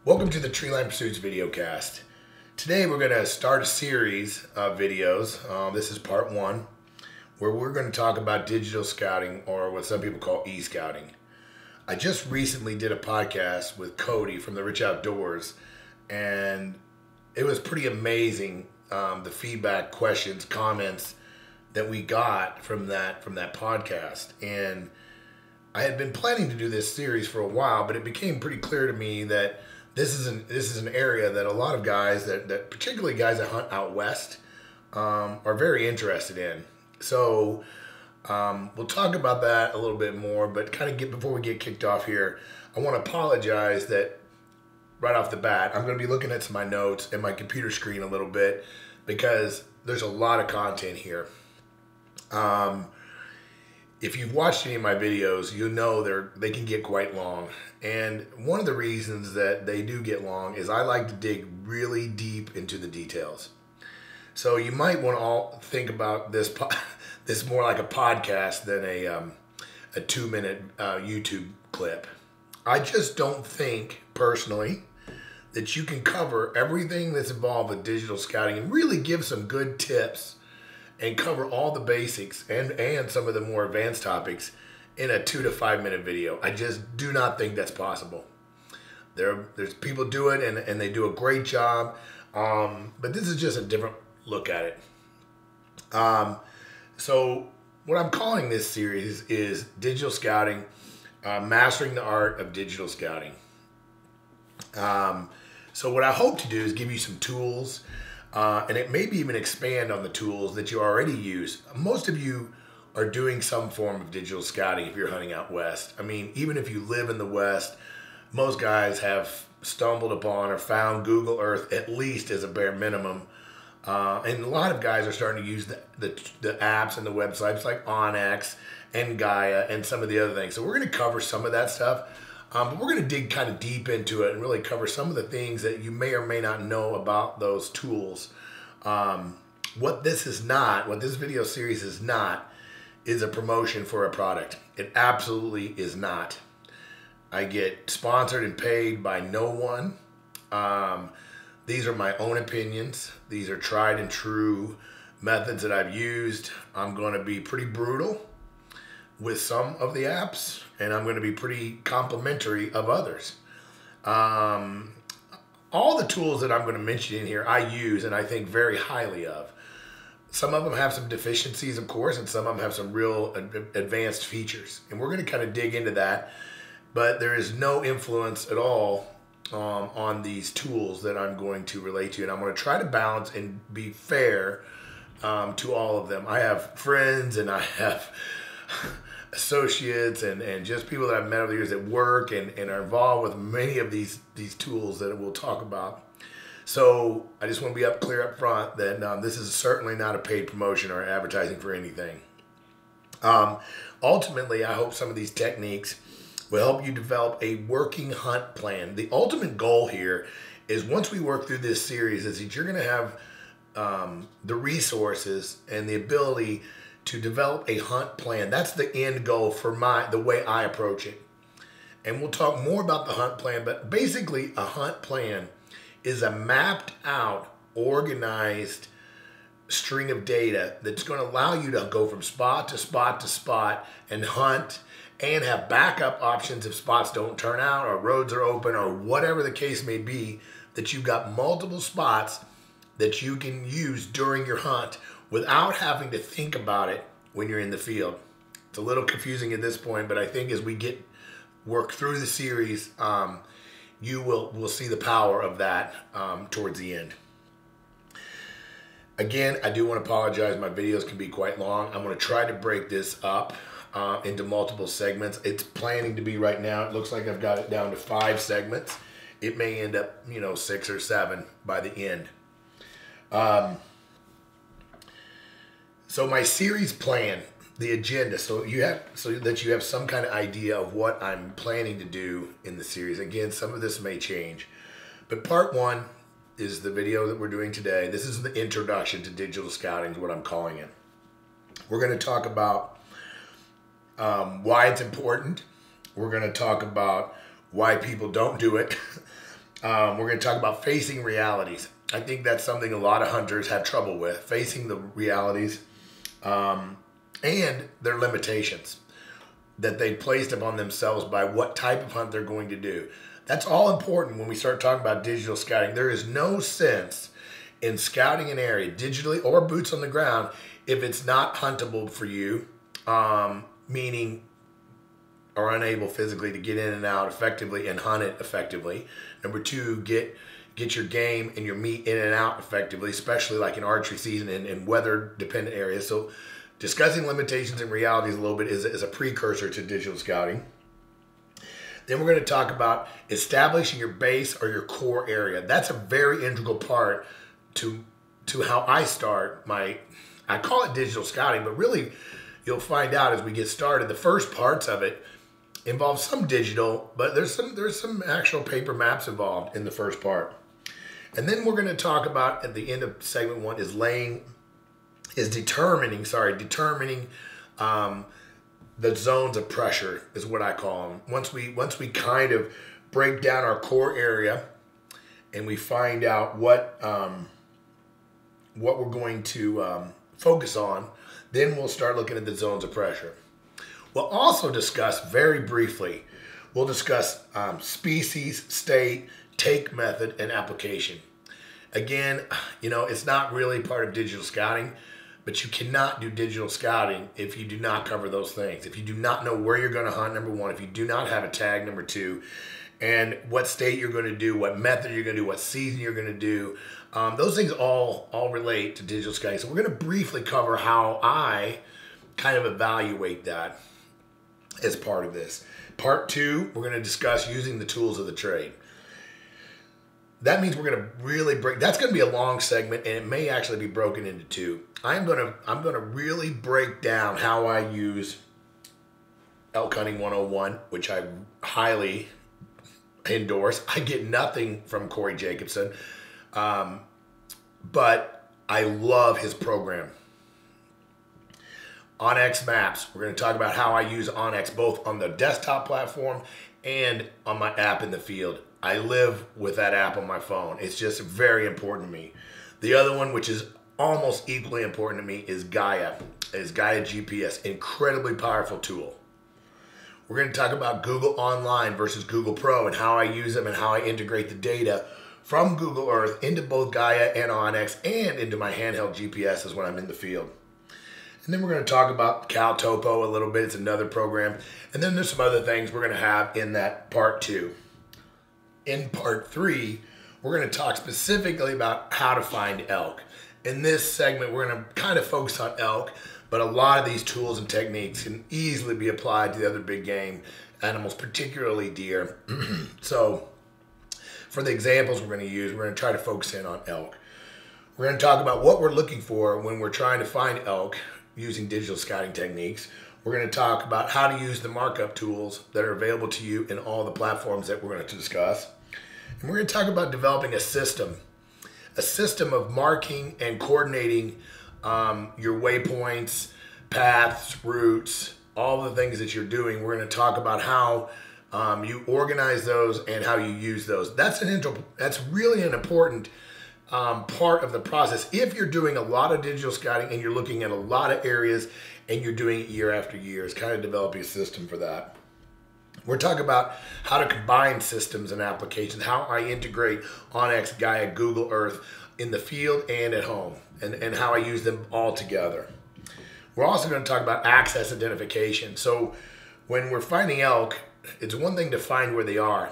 Welcome to the Treeline Pursuits videocast. Today we're going to start a series of videos. This is part one, where we're going to talk about digital scouting, or what some people call e-scouting. I just recently did a podcast with Cody from the Rich Outdoors, and it was pretty amazing, the feedback, questions, comments that we got from that podcast. And I had been planning to do this series for a while, but it became pretty clear to me that this is an area that a lot of guys, that particularly guys that hunt out west, are very interested in. So we'll talk about that a little bit more, but before we get kicked off here, I want to apologize that right off the bat, I'm going to be looking at some of my notes and my computer screen a little bit because there's a lot of content here. If you've watched any of my videos, you know they can get quite long. And one of the reasons that they do get long is I like to dig really deep into the details. So you might want to think about this more like a podcast than a 2-minute YouTube clip. I just don't think, personally, that you can cover everything that's involved with digital scouting and really give some good tips and cover all the basics and some of the more advanced topics in a 2 to 5 minute video. I just do not think that's possible. There's people do it and they do a great job, but this is just a different look at it. So what I'm calling this series is Digital Scouting, Mastering the Art of Digital Scouting. So what I hope to do is give you some tools, and it maybe even expand on the tools that you already use. Most of you are doing some form of digital scouting if you're hunting out west. I mean, even if you live in the west, most guys have stumbled upon or found Google Earth at least as a bare minimum. And a lot of guys are starting to use the apps and the websites like Onyx and Gaia and some of the other things. So we're going to cover some of that stuff. But we're going to dig kind of deep into it and really cover some of the things that you may or may not know about those tools. What this video series is not, is a promotion for a product. It absolutely is not. I get sponsored and paid by no one. These are my own opinions. These are tried and true methods that I've used. I'm going to be pretty brutal with some of the apps, and I'm going to be pretty complimentary of others. All the tools that I'm going to mention in here I use and I think very highly of. Some of them have some deficiencies, of course, and some of them have some real advanced features. And we're going to kind of dig into that, but there is no influence at all on these tools that I'm going to relate to. And I'm going to try to balance and be fair to all of them. I have friends and I have associates and just people that I've met over the years that work and are involved with many of these tools that we'll talk about. So I just want to be clear up front that this is certainly not a paid promotion or advertising for anything. Ultimately, I hope some of these techniques will help you develop a working hunt plan. The ultimate goal here is, once we work through this series, is that you're going to have the resources and the ability to develop a hunt plan. That's the end goal for the way I approach it. And we'll talk more about the hunt plan, but basically a hunt plan is a mapped out, organized string of data that's going to allow you to go from spot to spot to spot and hunt and have backup options if spots don't turn out or roads are open or whatever the case may be, that you've got multiple spots that you can use during your hunt without having to think about it when you're in the field. It's a little confusing at this point, but I think as we work through the series, you will see the power of that towards the end. Again, I do want to apologize. My videos can be quite long. I'm going to try to break this up into multiple segments. It's planning to be right now. It looks like I've got it down to 5 segments. It may end up, 6 or 7 by the end. So my series plan, the agenda, so that you have some kind of idea of what I'm planning to do in the series. Again, some of this may change, but part 1 is the video that we're doing today. This is the introduction to digital scouting, is what I'm calling it. We're going to talk about why it's important. We're going to talk about why people don't do it. We're going to talk about facing realities. I think that's something a lot of hunters have trouble with, facing the realities and their limitations that they placed upon themselves by what type of hunt they're going to do. That's all important when we start talking about digital scouting. There is no sense in scouting an area digitally or boots on the ground if it's not huntable for you, meaning are unable physically to get in and out effectively and hunt it effectively. Number two, get your game and your meat in and out effectively, especially like in archery season and weather dependent areas. So discussing limitations and realities a little bit is a precursor to digital scouting. Then we're going to talk about establishing your base or your core area. That's a very integral part to how I start I call it digital scouting, but really you'll find out as we get started, the first parts of it involve some digital, but there's some actual paper maps involved in the first part. And then we're going to talk about at the end of segment one determining the zones of pressure is what I call them. Once we kind of break down our core area and we find out what we're going to focus on, then we'll start looking at the zones of pressure. We'll also discuss very briefly, we'll discuss species, state, take method, and application. Again, it's not really part of digital scouting, but you cannot do digital scouting if you do not cover those things. If you do not know where you're going to hunt, number one, if you do not have a tag, number two, and what state you're going to do, what method you're going to do, what season you're going to do, those things all relate to digital scouting. So we're going to briefly cover how I kind of evaluate that as part of this. Part two, we're going to discuss using the tools of the trade. That means we're going to really that's going to be a long segment, and it may actually be broken into two. I'm going to really break down how I use elk hunting 101, which I highly endorse. I get nothing from Corey Jacobson, but I love his program. OnX Maps, we're going to talk about how I use OnX both on the desktop platform and on my app in the field. I live with that app on my phone. It's just very important to me. The other one, which is almost equally important to me, is Gaia GPS, incredibly powerful tool. We're going to talk about Google Online versus Google Pro and how I use them and how I integrate the data from Google Earth into both Gaia and OnX and into my handheld GPSs when I'm in the field. And then we're going to talk about CalTopo a little bit. It's another program. And then there's some other things we're going to have in that part two. In part three, we're going to talk specifically about how to find elk. In this segment, we're going to kind of focus on elk, but a lot of these tools and techniques can easily be applied to the other big game animals, particularly deer. So for the examples we're going to use, we're going to try to focus in on elk. We're going to talk about what we're looking for when we're trying to find elk using digital scouting techniques. We're going to talk about how to use the markup tools that are available to you in all the platforms that we're going to discuss. And we're going to talk about developing a system of marking and coordinating your waypoints, paths, routes, all the things that you're doing. We're going to talk about how you organize those and how you use those. That's really an important part of the process. If you're doing a lot of digital scouting and you're looking at a lot of areas and you're doing it year after year, it's kind of developing a system for that. We're talking about how to combine systems and applications, how I integrate OnX, Gaia, Google Earth in the field and at home, and how I use them all together. We're also going to talk about access identification. So when we're finding elk, it's one thing to find where they are.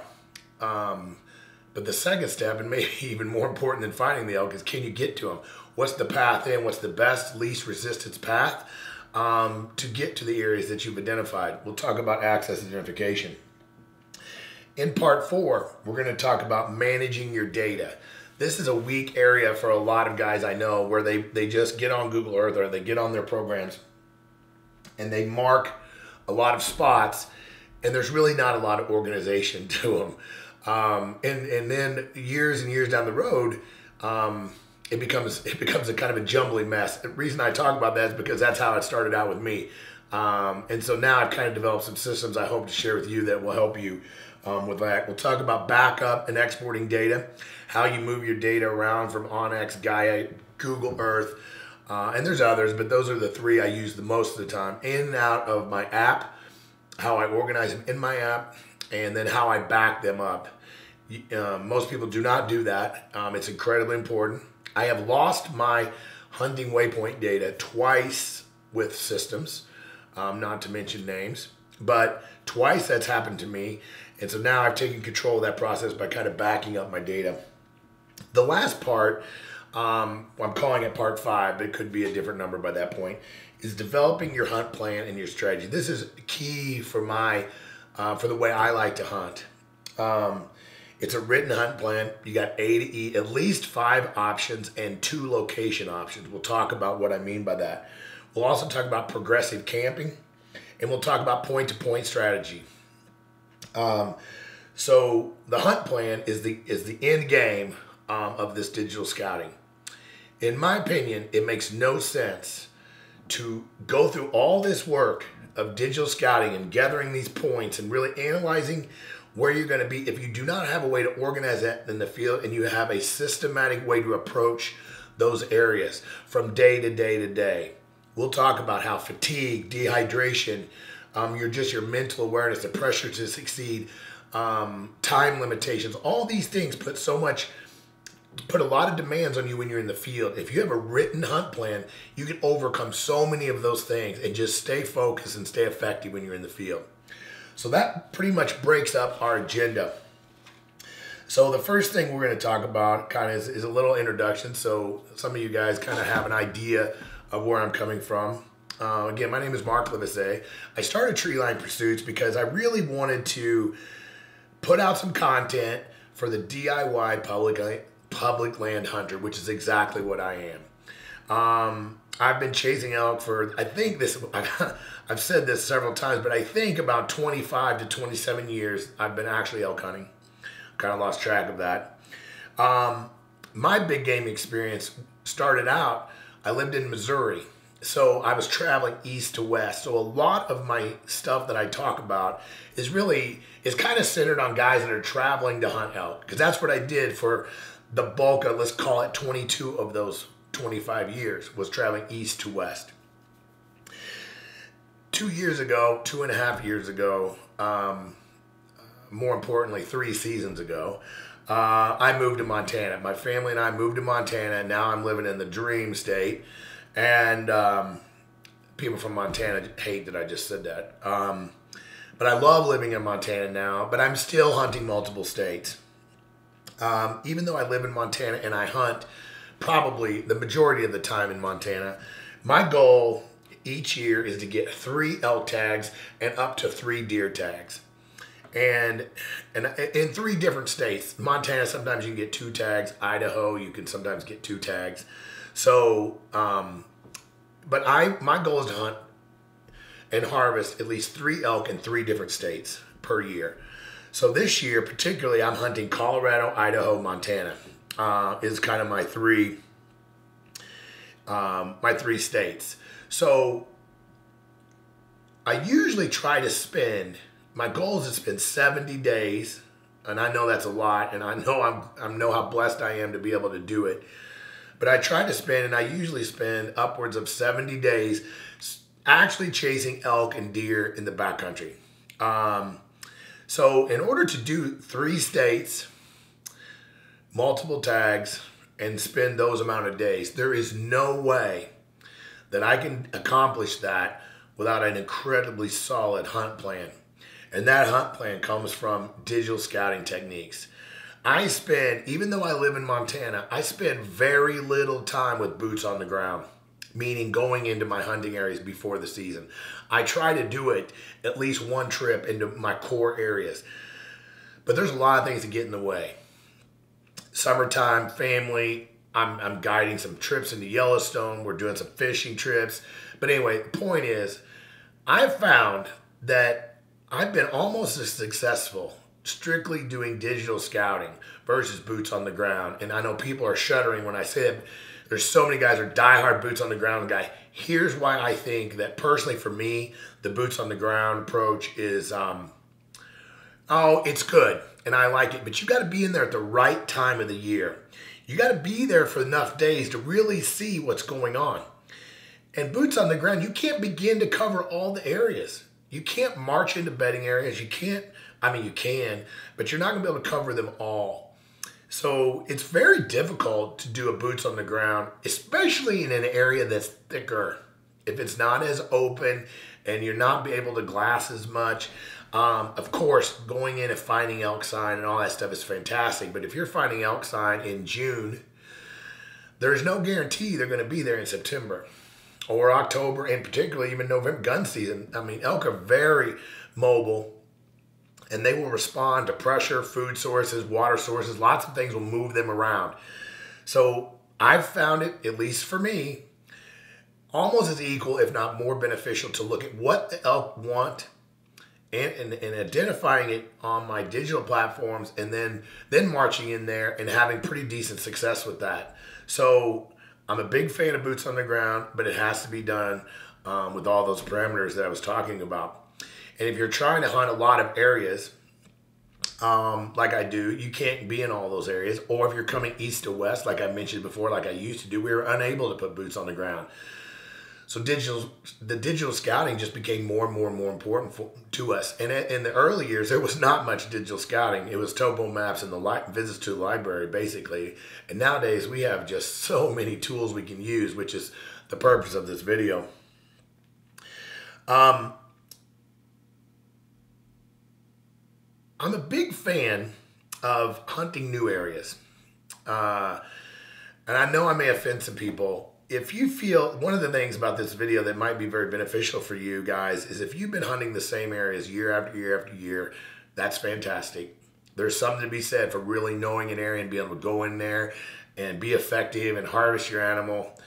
But the second step, and maybe even more important than finding the elk, is can you get to them? What's the path in? What's the best, least resistance path to get to the areas that you've identified? We'll talk about access identification. In part four, we're going to talk about managing your data. This is a weak area for a lot of guys I know where they just get on Google Earth or they get on their programs and they mark a lot of spots and there's really not a lot of organization to them. And then years and years down the road, it becomes a kind of a jumbly mess. The reason I talk about that is because that's how it started out with me. And so now I've kind of developed some systems I hope to share with you that will help you with that. We'll talk about backup and exporting data, how you move your data around from Onyx, Gaia, Google Earth, and there's others, but those are the three I use the most of the time. In and out of my app, how I organize them in my app, and then how I back them up. Most people do not do that. It's incredibly important. I have lost my hunting waypoint data twice with systems, not to mention names, but twice that's happened to me. And so now I've taken control of that process by kind of backing up my data. The last part, I'm calling it part 5, but it could be a different number by that point, is developing your hunt plan and your strategy. This is key for for the way I like to hunt. It's a written hunt plan. You got A to E, at least 5 options and 2 location options. We'll talk about what I mean by that. We'll also talk about progressive camping, and we'll talk about point-to-point strategy. So the hunt plan is the end game of this digital scouting. In my opinion, it makes no sense to go through all this work of digital scouting and gathering these points and really analyzing where you're going to be if you do not have a way to organize that in the field and you have a systematic way to approach those areas from day to day to day. We'll talk about how fatigue, dehydration, your mental awareness, the pressure to succeed, time limitations, all these things put a lot of demands on you when you're in the field. If you have a written hunt plan, you can overcome so many of those things and just stay focused and stay effective when you're in the field. So that pretty much breaks up our agenda. So the first thing we're going to talk about kind of is a little introduction. So some of you guys kind of have an idea of where I'm coming from. Again, my name is Mark Livesay. I started Treeline Pursuits because I really wanted to put out some content for the DIY public land hunter, which is exactly what I am. I've been chasing elk for, I've said this several times, but I think about 25 to 27 years I've been actually elk hunting. Kind of lost track of that. My big game experience started out, I lived in Missouri. So I was traveling east to west. So a lot of my stuff that I talk about is kind of centered on guys that are traveling to hunt elk, because that's what I did for the bulk of, let's call it 22 of those 25 years, was traveling east to west. 2.5 years ago, more importantly, 3 seasons ago, I moved to Montana. My family and I moved to Montana, and now I'm living in the dream state. And people from Montana hate that I just said that. But I love living in Montana now, but I'm still hunting multiple states. Even though I live in Montana and I hunt probably the majority of the time in Montana, my goal each year is to get 3 elk tags and up to 3 deer tags. And in 3 different states. Montana, sometimes you can get 2 tags. Idaho, you can sometimes get 2 tags. So, but my goal is to hunt and harvest at least 3 elk in 3 different states per year. So this year, particularly, I'm hunting Colorado, Idaho, Montana. Is kind of my 3 states. So I usually try to spend, my goal is to spend 70 days, and I know that's a lot, and I know how blessed I am to be able to do it. But I try to spend, and I usually spend upwards of 70 days actually chasing elk and deer in the backcountry. So in order to do 3 states, multiple tags, and spend those amount of days, there is no way that I can accomplish that without an incredibly solid hunt plan. And that hunt plan comes from digital scouting techniques. Even though I live in Montana, I spend very little time with boots on the ground, meaning going into my hunting areas before the season. I try to do it at least 1 trip into my core areas. But there's a lot of things that get in the way. Summertime, family, I'm guiding some trips into Yellowstone. We're doing some fishing trips. But anyway, the point is, I've found that I've been almost as successful strictly doing digital scouting versus boots on the ground. And I know people are shuddering when I say it. There's so many guys who are diehard boots on the ground guy. Here's why I think that personally for me, the boots on the ground approach is, it's good and I like it, but you got to be in there at the right time of the year. You got to be there for enough days to really see what's going on. And boots on the ground, you can't begin to cover all the areas. You can't march into bedding areas. You can, but you're not going to be able to cover them all. So it's very difficult to do a boots on the ground, especially in an area that's thicker. If it's not as open and you're not able to glass as much. Of course, going in and finding elk sign and all that stuff is fantastic. But if you're finding elk sign in June, there's no guarantee they're going to be there in September or October, and particularly even November, gun season. I mean, elk are very mobile, and they will respond to pressure, food sources, water sources. Lots of things will move them around. So I've found it, at least for me, almost as equal, if not more beneficial, to look at what the elk want and identifying it on my digital platforms, and then marching in there and having pretty decent success with that. So I'm a big fan of boots on the ground, but it has to be done with all those parameters that I was talking about. And if you're trying to hunt a lot of areas, like I do, you can't be in all those areas. Or if you're coming east to west, like I mentioned before, like I used to do, we were unable to put boots on the ground. So the digital scouting just became more and more and more important to us. And in the early years, there was not much digital scouting. It was topo maps and the visits to the library, basically. And nowadays, we have just so many tools we can use, which is the purpose of this video. I'm a big fan of hunting new areas. And I know I may offend some people. If you feel, one of the things about this video that might be very beneficial for you guys is if you've been hunting the same areas year after year after year, that's fantastic. There's something to be said for really knowing an area and being able to go in there and be effective and harvest your animal.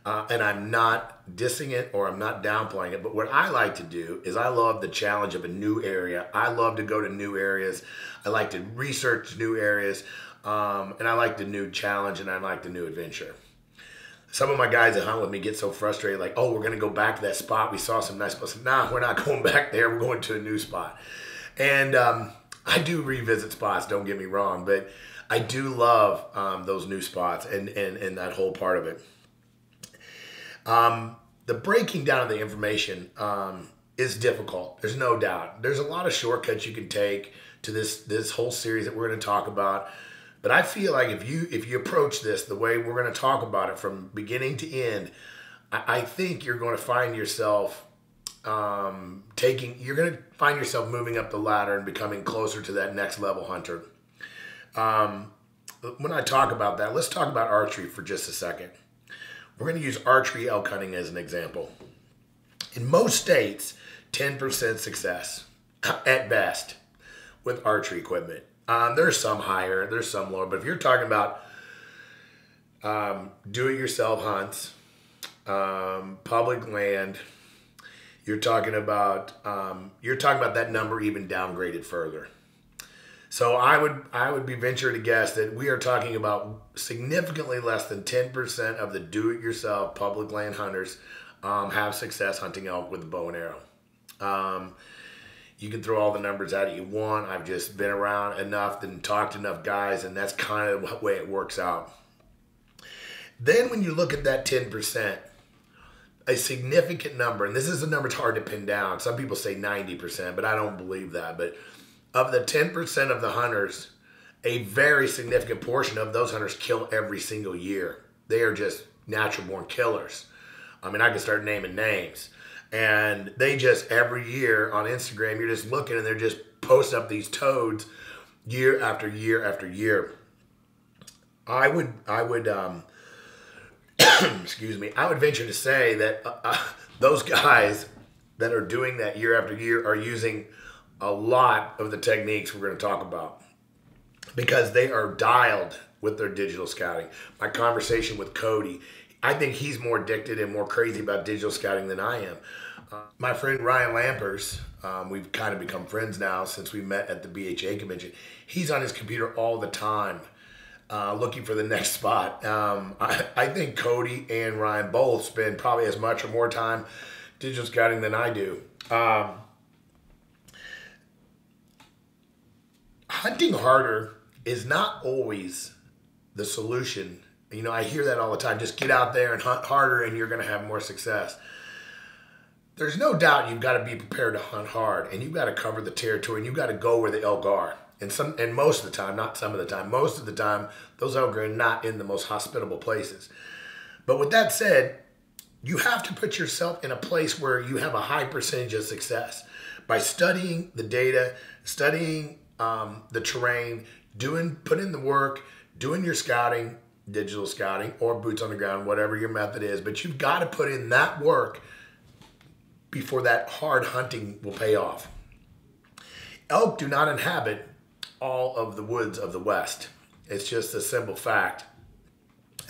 And I'm not dissing it or I'm not downplaying it, but what I like to do is I love the challenge of a new area. I love to go to new areas. I like to research new areas, and I like the new challenge and I like the new adventure. Some of my guys that hunt with me get so frustrated, like, oh, we're going to go back to that spot. We saw some nice spots. Nah, we're not going back there. We're going to a new spot. And I do revisit spots, don't get me wrong, but I do love those new spots and that whole part of it. The breaking down of the information is difficult. There's no doubt. There's a lot of shortcuts you can take to this whole series that we're going to talk about. But I feel like if you approach this the way we're going to talk about it from beginning to end, I think you're going to find yourself moving up the ladder and becoming closer to that next level hunter. When I talk about that, let's talk about archery for just a second. We're going to use archery elk hunting as an example. In most states, 10% success at best with archery equipment. There's some higher, there's some lower, but if you're talking about do-it-yourself hunts, public land, you're talking about that number even downgraded further. So I would be venture to guess that we are talking about significantly less than 10% of the do-it-yourself public land hunters have success hunting elk with a bow and arrow. You can throw all the numbers out you want. I've just been around enough and talked to enough guys, and that's kind of the way it works out. Then when you look at that 10%, a significant number, and this is a number that's hard to pin down. Some people say 90%, but I don't believe that. But of the 10% of the hunters, a very significant portion of those hunters kill every single year. They are just natural-born killers. I mean, I can start naming names. And they just, every year on Instagram, you're just looking and they're just posting up these toads year after year after year. I would excuse me, I would venture to say that those guys that are doing that year after year are using a lot of the techniques we're going to talk about because they are dialed with their digital scouting. My conversation with Cody, I think he's more addicted and more crazy about digital scouting than I am. My friend Ryan Lampers, we've kind of become friends now since we met at the BHA convention. He's on his computer all the time looking for the next spot. I think Cody and Ryan both spend probably as much or more time digital scouting than I do. Hunting harder is not always the solution. You know, I hear that all the time. Just get out there and hunt harder and you're going to have more success. There's no doubt you've got to be prepared to hunt hard, and you've got to cover the territory, and you've got to go where the elk are. And most of the time, not some of the time, most of the time, those elk are not in the most hospitable places. But with that said, you have to put yourself in a place where you have a high percentage of success by studying the data, studying the terrain, put in the work, doing your scouting, digital scouting, or boots on the ground, whatever your method is. But you've got to put in that work before that hard hunting will pay off. Elk do not inhabit all of the woods of the West. It's just a simple fact.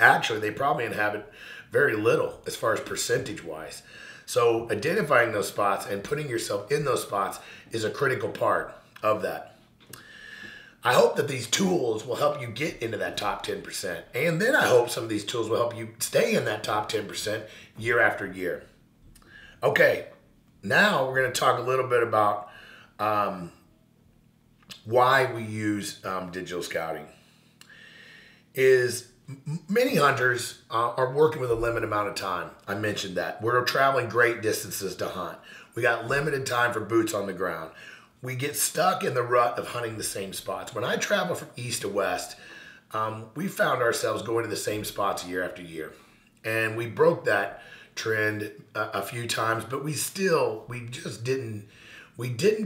Actually, they probably inhabit very little as far as percentage-wise. So identifying those spots and putting yourself in those spots is a critical part of that. I hope that these tools will help you get into that top 10%. And then I hope some of these tools will help you stay in that top 10% year after year. Okay, now we're going to talk a little bit about why we use digital scouting. Many hunters are working with a limited amount of time. I mentioned that. We're traveling great distances to hunt. We got limited time for boots on the ground. We get stuck in the rut of hunting the same spots. When I travel from east to west, we found ourselves going to the same spots year after year. And we broke that trend a few times, but we just didn't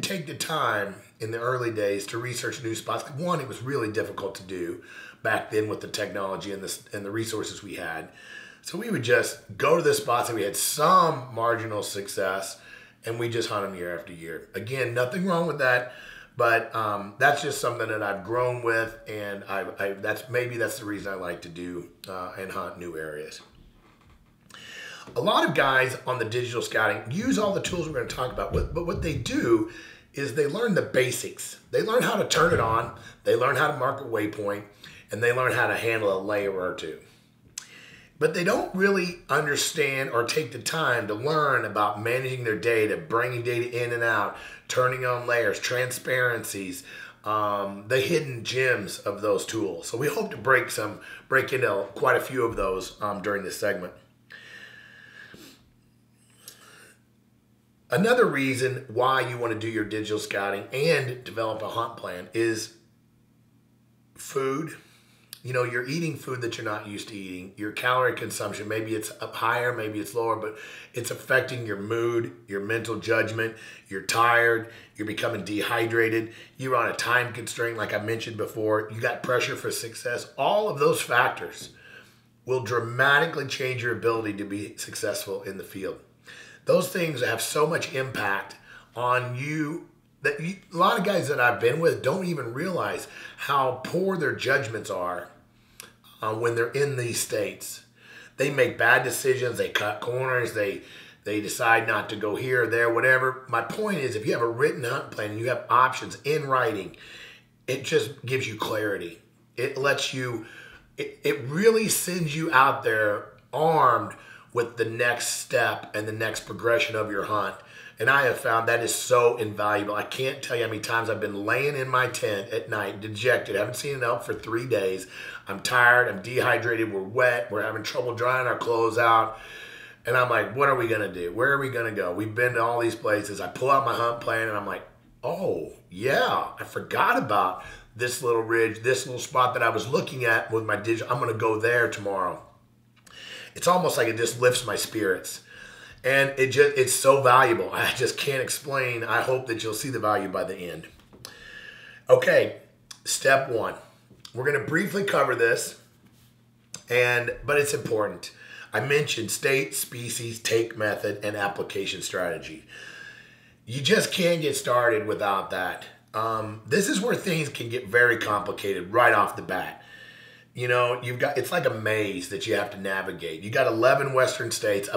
take the time in the early days to research new spots. One, it was really difficult to do back then with the technology and the resources we had. So we would just go to the spots that we had some marginal success, and we just hunt them year after year. Again, nothing wrong with that, but that's just something that I've grown with, and that's the reason I like to do and hunt new areas. A lot of guys on the digital scouting use all the tools we're going to talk about, but what they do is they learn the basics. They learn how to turn it on, they learn how to mark a waypoint, and they learn how to handle a layer or two. But they don't really understand or take the time to learn about managing their data, bringing data in and out, turning on layers, transparencies, the hidden gems of those tools. So we hope to break into quite a few of those during this segment. Another reason why you want to do your digital scouting and develop a hunt plan is food. You know, you're eating food that you're not used to eating. Your calorie consumption, maybe it's up higher, maybe it's lower, but it's affecting your mood, your mental judgment. You're tired, you're becoming dehydrated, you're on a time constraint like I mentioned before, you got pressure for success. All of those factors will dramatically change your ability to be successful in the field. Those things have so much impact on you that a lot of guys that I've been with don't even realize how poor their judgments are when they're in these states. They make bad decisions, they cut corners, they decide not to go here or there, whatever. My point is, if you have a written hunt plan and you have options in writing, it just gives you clarity. It lets you, it really sends you out there armed with the next step and the next progression of your hunt. And I have found that is so invaluable. I can't tell you how many times I've been laying in my tent at night, dejected, haven't seen an elk for 3 days. I'm tired, I'm dehydrated, we're wet, we're having trouble drying our clothes out. And I'm like, what are we gonna do? Where are we gonna go? We've been to all these places. I pull out my hunt plan and I'm like, oh yeah, I forgot about this little ridge, this little spot that I was looking at with my digital. I'm gonna go there tomorrow. It's almost like it just lifts my spirits. And it's so valuable. I just can't explain. I hope that you'll see the value by the end. Okay, step one. We're going to briefly cover this, but it's important. I mentioned state, species, take method, and application strategy. You just can't get started without that. This is where things can get very complicated right off the bat. You know, it's like a maze that you have to navigate. You got 11 Western states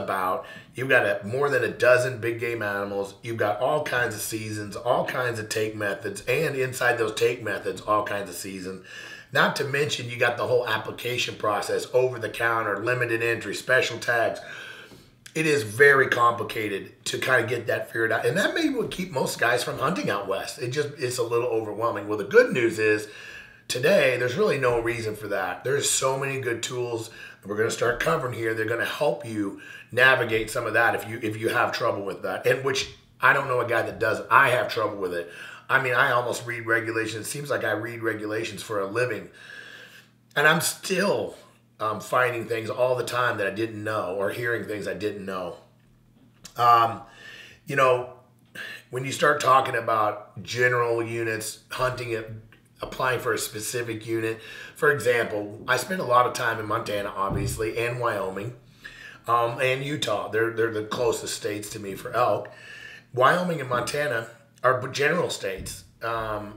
you've got more than a dozen big game animals. You've got all kinds of seasons, all kinds of take methods, and inside those take methods, all kinds of seasons. Not to mention you got the whole application process, over the counter, limited entry, special tags. It is very complicated to kind of get that figured out. And that may would keep most guys from hunting out west. It's a little overwhelming. Well, the good news is today, there's really no reason for that. There's so many good tools that we're going to start covering here. They're going to help you navigate some of that if you have trouble with that. And which I don't know a guy that doesn't. I have trouble with it. I mean, I almost read regulations. It seems like I read regulations for a living. And I'm still finding things all the time that I didn't know, or hearing things I didn't know. You know, when you start talking about general units, hunting it, applying for a specific unit. For example, I spent a lot of time in Montana, obviously, and Wyoming, and Utah. They're the closest states to me for elk. Wyoming and Montana are general states.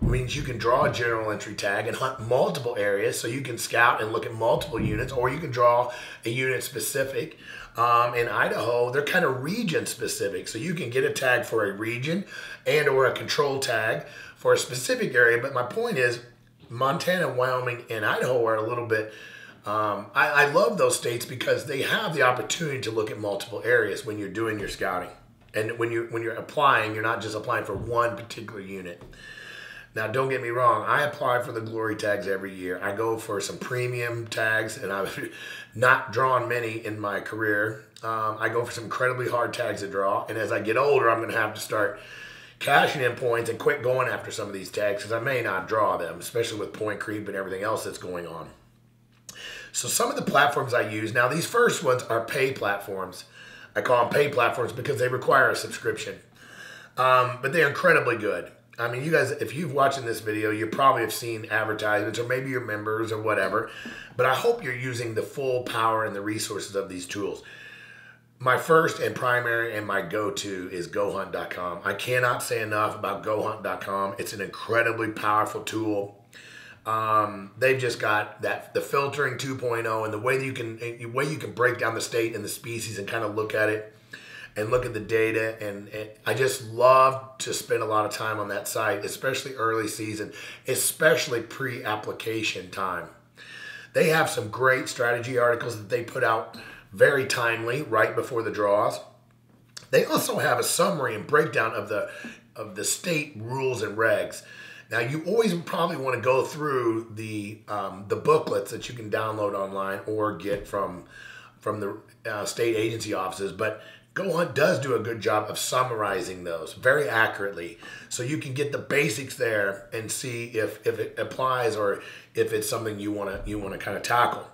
Means you can draw a general entry tag and hunt multiple areas, so you can scout and look at multiple units, or you can draw a unit specific. In Idaho, they're kind of region specific, so you can get a tag for a region and or a control tag for a specific area. But my point is, Montana, Wyoming, and Idaho are a little bit, I love those states because they have the opportunity to look at multiple areas when you're doing your scouting. And when you're applying, you're not just applying for one particular unit. Now, don't get me wrong. I apply for the glory tags every year. I go for some premium tags, and I've not drawn many in my career. I go for some incredibly hard tags to draw. And as I get older, I'm going to have to start cashing in points and quit going after some of these tags because I may not draw them, especially with point creep and everything else that's going on. So some of the platforms I use, now these first ones are pay platforms. I call them pay platforms because they require a subscription. But they're incredibly good. I mean, you guys, if you've watching this video, you probably have seen advertisements, or maybe you're members or whatever. But I hope you're using the full power and the resources of these tools. My first and primary and my go-to is GoHunt.com. I cannot say enough about GoHunt.com. It's an incredibly powerful tool. They've just got the filtering 2.0, and the way that you can break down the state and the species and kind of look at it and look at the data. And I just love to spend a lot of time on that site, especially early season, especially pre-application time. They have some great strategy articles that they put out very timely, right before the draws. They also have a summary and breakdown of the state rules and regs. Now, you always probably want to go through the booklets that you can download online or get from the state agency offices, but GoHunt does do a good job of summarizing those very accurately, so you can get the basics there and see if it applies or if it's something you want to kind of tackle.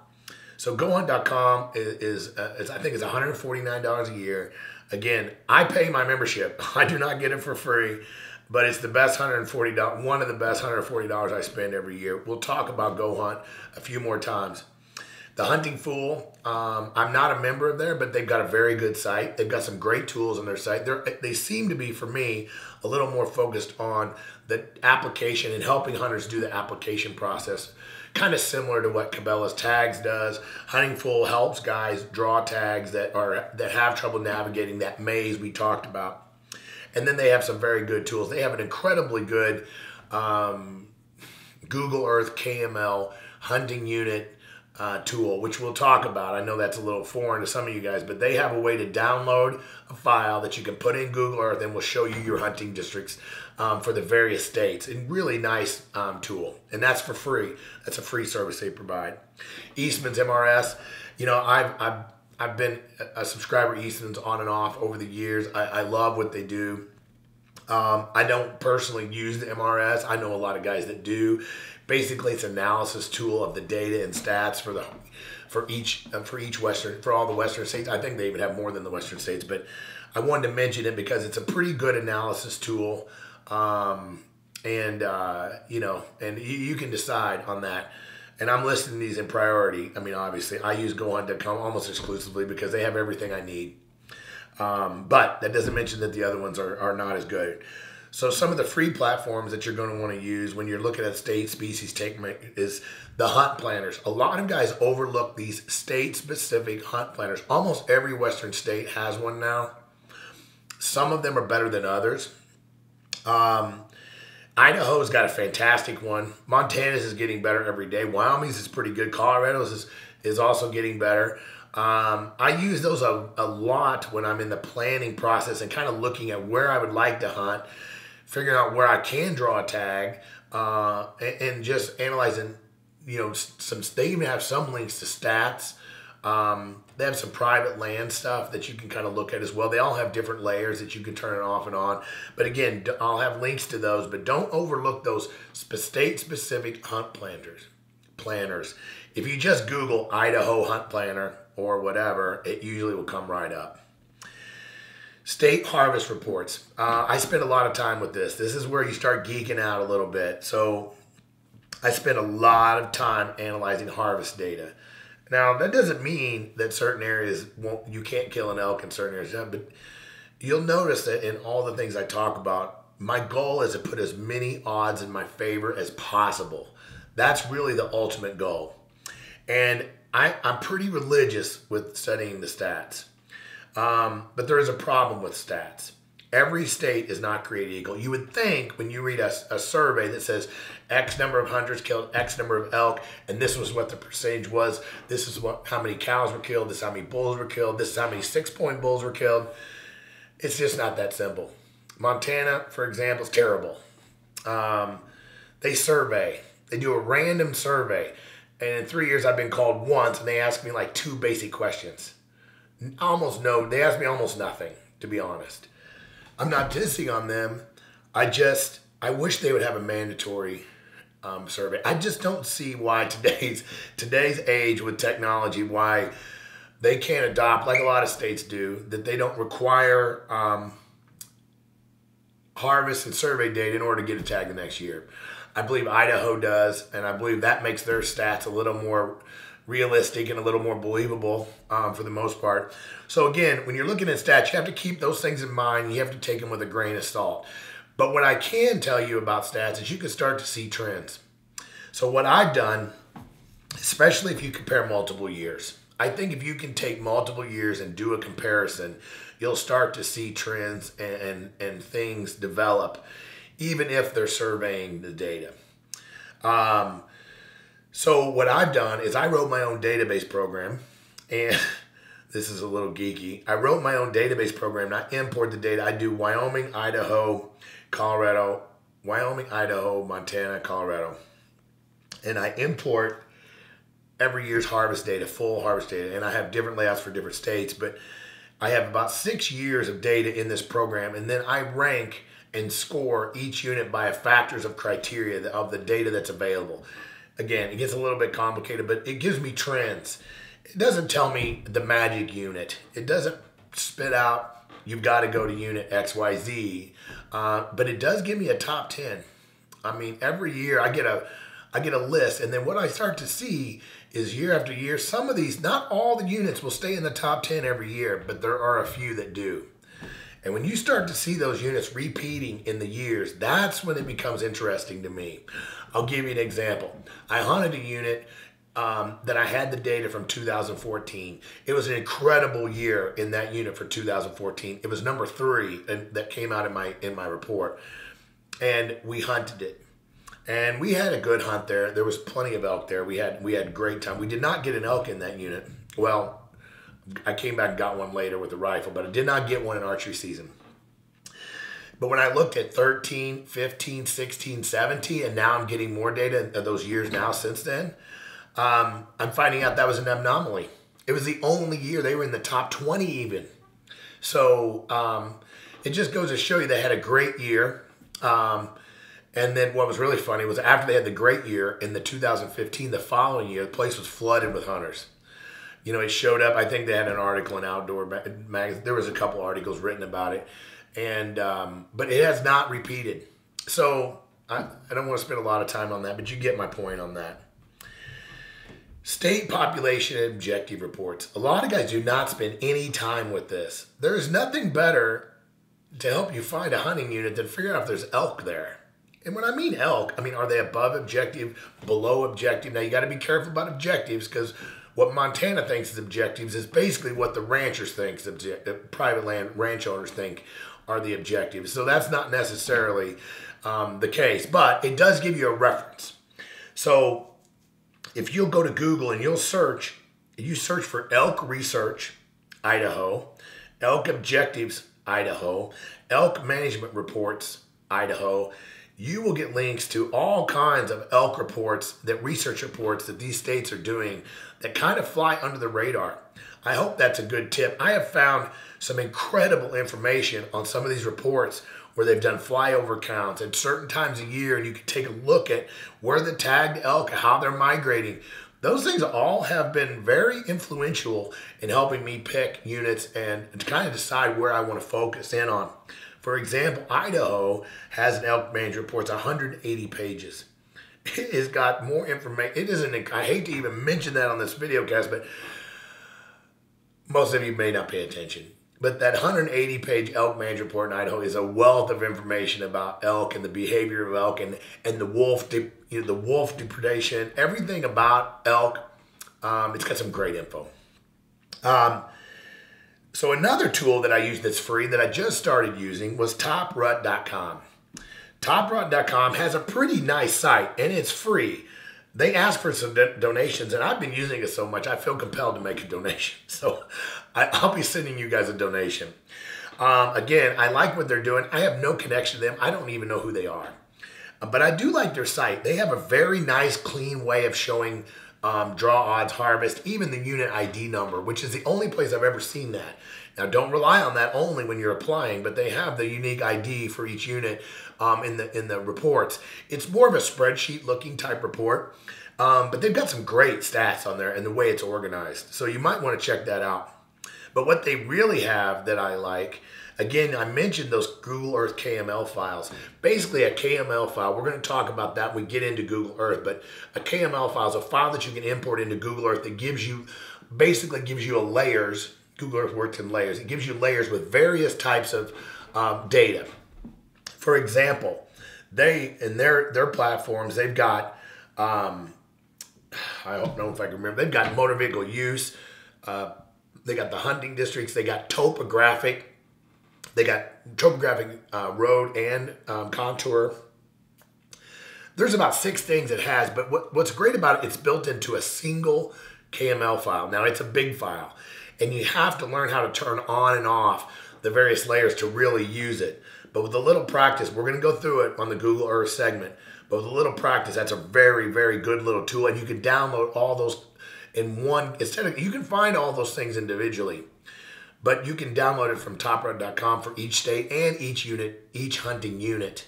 So GoHunt.com is I think it's $149 a year. Again, I pay my membership. I do not get it for free, but it's the best $140, one of the best $140 I spend every year. We'll talk about GoHunt a few more times. The Hunting Fool, I'm not a member of there, but they've got a very good site. They've got some great tools on their site. They seem to be, for me, a little more focused on the application and helping hunters do the application process. Kind of similar to what Cabela's Tags does. Hunting Fool helps guys draw tags that have trouble navigating that maze we talked about. And then they have some very good tools. They have an incredibly good Google Earth KML hunting unit tool, which we'll talk about. I know that's a little foreign to some of you guys, but they have a way to download a file that you can put in Google Earth and will show you your hunting districts for the various states. And really nice tool. And that's for free. That's a free service they provide. Eastman's MRS. You know, I've been a subscriber to Eastman's on and off over the years. I love what they do. I don't personally use the MRS. I know a lot of guys that do. Basically, it's an analysis tool of the data and stats for all the Western states. I think they even have more than the Western states, but I wanted to mention it because it's a pretty good analysis tool. You know, and you can decide on that. And I'm listing these in priority. I mean, obviously, I use GoHunt.com almost exclusively because they have everything I need. But that doesn't mention that the other ones are not as good. So some of the free platforms that you're going to want to use when you're looking at state species take is the hunt planners. A lot of guys overlook these state-specific hunt planners. Almost every Western state has one now. Some of them are better than others. Idaho's got a fantastic one. Montana's is getting better every day. Wyoming's is pretty good. Colorado's is also getting better. I use those a lot when I'm in the planning process and kind of looking at where I would like to hunt, figuring out where I can draw a tag, and just analyzing, they even have some links to stats. They have some private land stuff that you can kind of look at as well. They all have different layers that you can turn it off and on. But again, I'll have links to those, but don't overlook those state-specific hunt planners. If you just Google Idaho hunt planner or whatever, it usually will come right up. State harvest reports. I spend a lot of time with this. This is where you start geeking out a little bit. So I spend a lot of time analyzing harvest data. Now, that doesn't mean that certain areas you can't kill an elk in certain areas, but you'll notice that in all the things I talk about, my goal is to put as many odds in my favor as possible. That's really the ultimate goal. And I'm pretty religious with studying the stats. But there is a problem with stats. Every state is not created equal. You would think when you read a survey that says X number of hunters killed X number of elk, and this was what the percentage was, this is how many cows were killed, this is how many bulls were killed, this is how many 6-point bulls were killed. It's just not that simple. Montana, for example, is terrible. They survey. They do a random survey. And in 3 years, I've been called once, and they ask me like 2 basic questions. They ask me almost nothing, to be honest. I'm not dissing on them. I wish they would have a mandatory survey. I just don't see why today's age with technology, why they can't adopt, like a lot of states do, that they don't require harvest and survey data in order to get a tag the next year. I believe Idaho does, and I believe that makes their stats a little more realistic and a little more believable for the most part. So again, when you're looking at stats, you have to keep those things in mind. You have to take them with a grain of salt. But what I can tell you about stats is you can start to see trends. So what I've done, especially if you compare multiple years, I think if you can take multiple years and do a comparison, you'll start to see trends and things develop, even if they're surveying the data. So what I've done is I wrote my own database program, and this is a little geeky. I wrote my own database program, and I import the data. I do Wyoming, Idaho, Colorado, Montana, Colorado. And I import every year's harvest data, full harvest data, and I have different layouts for different states, but I have about 6 years of data in this program, and then I rank and score each unit by factors of criteria of the data that's available. Again, it gets a little bit complicated, but it gives me trends. It doesn't tell me the magic unit. It doesn't spit out, you've got to go to unit XYZ, but it does give me a top 10. I mean, every year I get a list, and then what I start to see is year after year, some of these, not all the units will stay in the top 10 every year, but there are a few that do. And when you start to see those units repeating in the years, that's when it becomes interesting to me. I'll give you an example. I hunted a unit that I had the data from 2014. It was an incredible year in that unit for 2014. It was number 3 and that came out in my report. And we hunted it. And we had a good hunt there. There was plenty of elk there. We had a great time. We did not get an elk in that unit. Well, I came back and got one later with a rifle, but I did not get one in archery season. But when I looked at 13, 15, 16, 17, and now I'm getting more data of those years now since then, I'm finding out that was an anomaly. It was the only year they were in the top 20 even. So it just goes to show you they had a great year. And then what was really funny was after they had the great year in the 2015, the following year, the place was flooded with hunters. You know, it showed up. I think they had an article in Outdoor Magazine. There was a couple articles written about it. And but it has not repeated. So I don't want to spend a lot of time on that, but you get my point on that. State population and objective reports. A lot of guys do not spend any time with this. There is nothing better to help you find a hunting unit that figure out if there's elk there. And when I mean elk, I mean, are they above objective, below objective? Now, you got to be careful about objectives, because what Montana thinks is objectives is basically what the ranchers think, private land ranch owners think are the objectives. So that's not necessarily the case, but it does give you a reference. So if you'll go to Google and you search for elk research, Idaho, elk objectives, Idaho, elk management reports, Idaho, you will get links to all kinds of elk reports, research reports that these states are doing that kind of fly under the radar. I hope that's a good tip. I have found some incredible information on some of these reports where they've done flyover counts at certain times of year, and you can take a look at where the tagged elk, how they're migrating. Those things all have been very influential in helping me pick units and to kind of decide where I want to focus in on. For example, Idaho has an elk management report. It's 180 pages. It has got more information. It isn't, I hate to even mention that on this video cast, but most of you may not pay attention. But that 180-page elk management report in Idaho is a wealth of information about elk and the behavior of elk and the wolf, the wolf depredation, everything about elk. It's got some great info. So another tool that I use that's free that I just started using was toprut.com. Toprut.com has a pretty nice site, and it's free. They ask for some donations, and I've been using it so much, I feel compelled to make a donation. So I'll be sending you guys a donation. Again, I like what they're doing. I have no connection to them. I don't even know who they are. But I do like their site. They have a very nice, clean way of showing draw odds, harvest, even the unit ID number, which is the only place I've ever seen that. Now, don't rely on that only when you're applying, but they have the unique ID for each unit in the reports. It's more of a spreadsheet looking type report, but they've got some great stats on there and the way it's organized. So you might want to check that out. But what they really have that I like, again, I mentioned those Google Earth KML files. Basically, a KML file, we're going to talk about that when we get into Google Earth, but a KML file is a file that you can import into Google Earth that basically gives you a layers. Google Earth works in layers. It gives you layers with various types of data. For example, in their platforms, they've got, I don't know if I can remember, they've got motor vehicle use, they got the hunting districts, they got topographic, road and contour. There's about 6 things it has, but what's great about it, it's built into a single KML file. Now, it's a big file, and you have to learn how to turn on and off the various layers to really use it. But with a little practice, we're going to go through it on the Google Earth segment, but with a little practice, that's a very, very good little tool, and you can download all those in one. You can find all those things individually, but you can download it from toprut.com for each state and each unit, each hunting unit.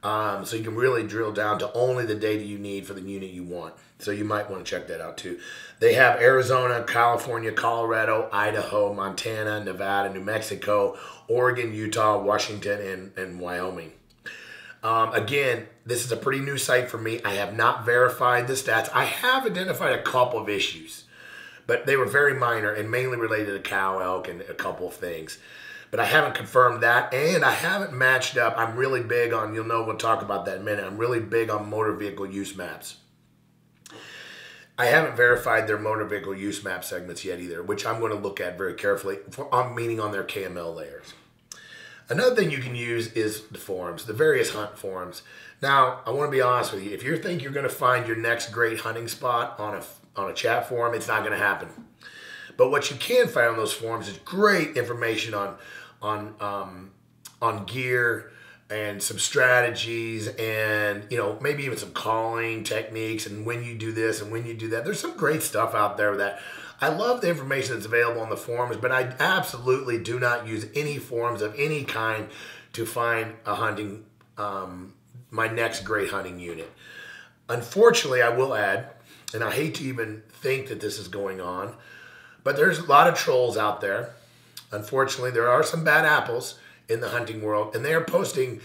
So you can really drill down to only the data you need for the unit you want. So you might want to check that out too. They have Arizona, California, Colorado, Idaho, Montana, Nevada, New Mexico, Oregon, Utah, Washington, and Wyoming. Again, this is a pretty new site for me. I have not verified the stats. I have identified a couple of issues, but they were very minor and mainly related to cow, elk, and a couple of things. But I haven't confirmed that, and I haven't matched up. I'm really big on, you'll know, we'll talk about that in a minute. I'm really big on motor vehicle use maps. I haven't verified their motor vehicle use map segments yet either, which I'm going to look at very carefully, meaning on their KML layers. Another thing you can use is the forums, the various hunt forums. Now, I want to be honest with you. If you think you're going to find your next great hunting spot on a chat forum, it's not going to happen. But what you can find on those forums is great information on gear and some strategies and, maybe even some calling techniques and when you do this and when you do that. There's some great stuff out there that I love the information that's available on the forums, but I absolutely do not use any forums of any kind to find a hunting, my next great hunting unit. Unfortunately, I will add, and I hate to even think that this is going on, but there's a lot of trolls out there. Unfortunately, there are some bad apples in the hunting world, and they're posting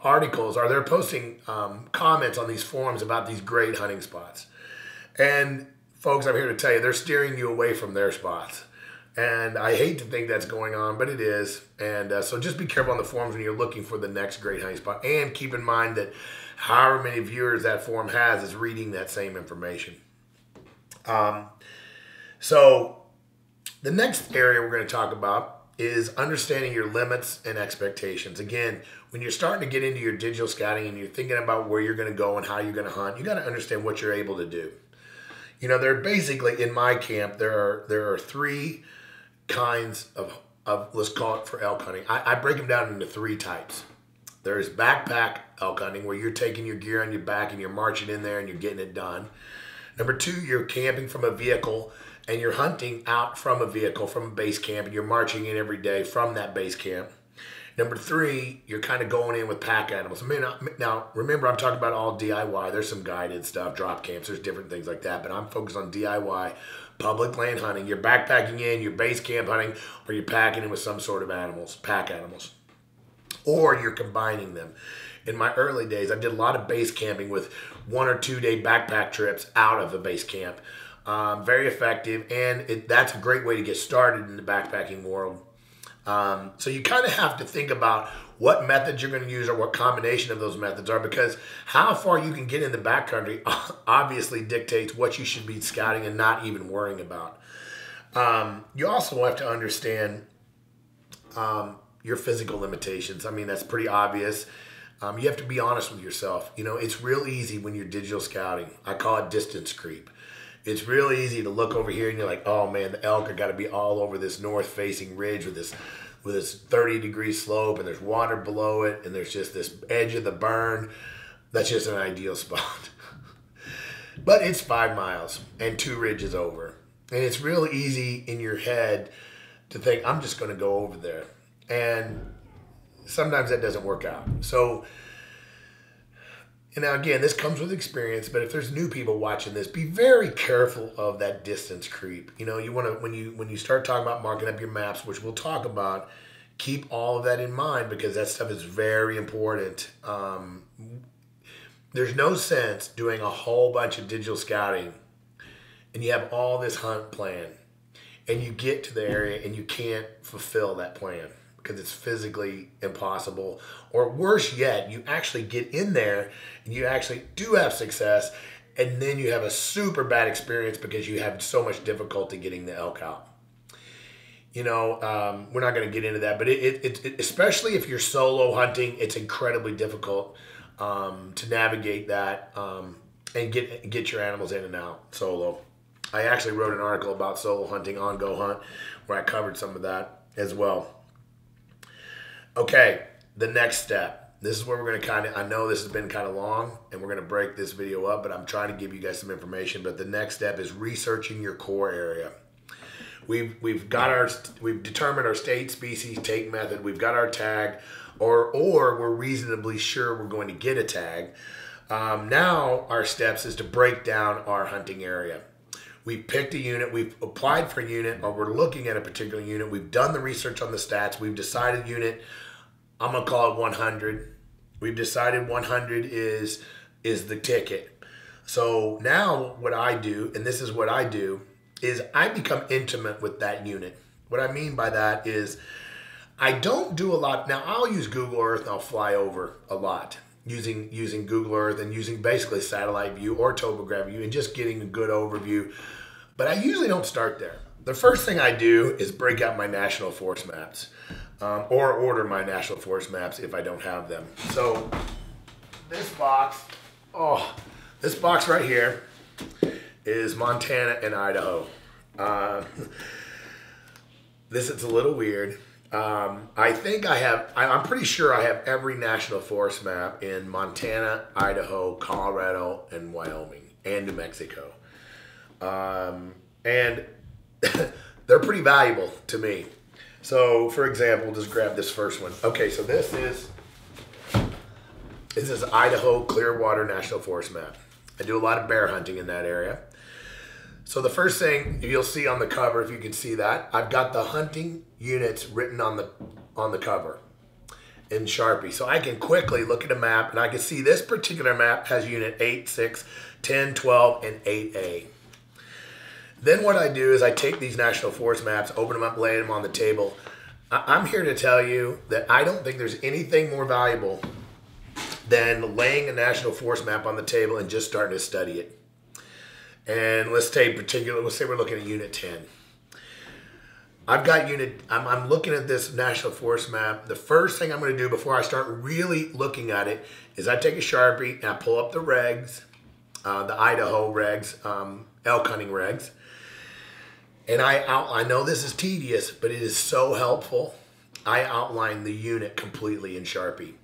articles, or they're posting comments on these forums about these great hunting spots. And folks, I'm here to tell you, they're steering you away from their spots. And I hate to think that's going on, but it is. And so just be careful on the forums when you're looking for the next great hunting spot. And keep in mind that however many viewers that forum has is reading that same information. So the next area we're going to talk about is understanding your limits and expectations. Again, when you're starting to get into your digital scouting and you're thinking about where you're going to go and how you're going to hunt, you got to understand what you're able to do. You know, there are basically, in my camp, there are three kinds of let's call it for elk hunting. I break them down into three types. There's backpack elk hunting, where you're taking your gear on your back and you're marching in there and you're getting it done. Number two, you're camping from a vehicle and you're hunting out from a vehicle, from a base camp, and you're marching in every day from that base camp. Number three, you're kind of going in with pack animals. Now, remember, I'm talking about all DIY. There's some guided stuff, drop camps, there's different things like that, but I'm focused on DIY, public land hunting. You're backpacking in, you're base camp hunting, or you're packing in with some sort of animals, pack animals. Or you're combining them. In my early days, I did a lot of base camping with 1 or 2 day backpack trips out of a base camp. Very effective, and that's a great way to get started in the backpacking world. So you kind of have to think about what methods you're going to use or what combination of those methods are, because how far you can get in the backcountry obviously dictates what you should be scouting and not even worrying about. You also have to understand your physical limitations. I mean, that's pretty obvious. You have to be honest with yourself. You know, it's real easy when you're digital scouting. I call it distance creep. It's real easy to look over here and you're like, oh man, the elk are got to be all over this north-facing ridge with this 30-degree slope, and there's water below it, and there's just this edge of the burn. That's just an ideal spot. But it's 5 miles and 2 ridges over. And it's real easy in your head to think, I'm just going to go over there. And sometimes that doesn't work out. So, and now again, this comes with experience, but if there's new people watching this, be very careful of that distance creep. You know, you want to, when you start talking about marking up your maps, which we'll talk about, keep all of that in mind, because that stuff is very important. There's no sense doing a whole bunch of digital scouting and you have all this hunt plan and you get to the area and you can't fulfill that plan because it's physically impossible. Or worse yet, you actually get in there and you actually do have success, and then you have a super bad experience because you have so much difficulty getting the elk out. You know, we're not going to get into that, but it especially if you're solo hunting, it's incredibly difficult to navigate that and get your animals in and out solo. I actually wrote an article about solo hunting on Go Hunt where I covered some of that as well. Okay, the next step. This is where we're going to I know this has been kind of long and we're going to break this video up, but I'm trying to give you guys some information. But the next step is researching your core area. We've determined our state, species, take method. We've got our tag, or we're reasonably sure we're going to get a tag. Now our steps is to break down our hunting area. We've picked a unit, we've applied for a unit, or we're looking at a particular unit. We've done the research on the stats. We've decided unit, I'm gonna call it 100. We've decided 100 is the ticket. So now what I do, and this is what I do, is I become intimate with that unit. What I mean by that is I don't do a lot. Now I'll use Google Earth and I'll fly over a lot using Google Earth and using basically satellite view or topographic view and just getting a good overview. But I usually don't start there. The first thing I do is break out my national forest maps or order my national forest maps if I don't have them. So this box right here is Montana and Idaho. This is a little weird. I think I'm pretty sure I have every national forest map in Montana, Idaho, Colorado, and Wyoming, and New Mexico. And they're pretty valuable to me. So, for example, just grab this first one. Okay, so this is Idaho Clearwater National Forest map. I do a lot of bear hunting in that area. So the first thing you'll see on the cover, if you can see that, I've got the hunting units written on the cover in Sharpie. So I can quickly look at a map and I can see this particular map has unit 8, 6, 10, 12, and 8A. Then what I do is I take these national forest maps, open them up, lay them on the table. I'm here to tell you that I don't think there's anything more valuable than laying a national forest map on the table and just starting to study it. And let's say we're looking at Unit 10. I'm looking at this national forest map. The first thing I'm going to do before I start really looking at it is I take a Sharpie and I pull up the regs, the Idaho regs, elk hunting regs. And I know this is tedious, but it is so helpful. I outline the unit completely in Sharpie.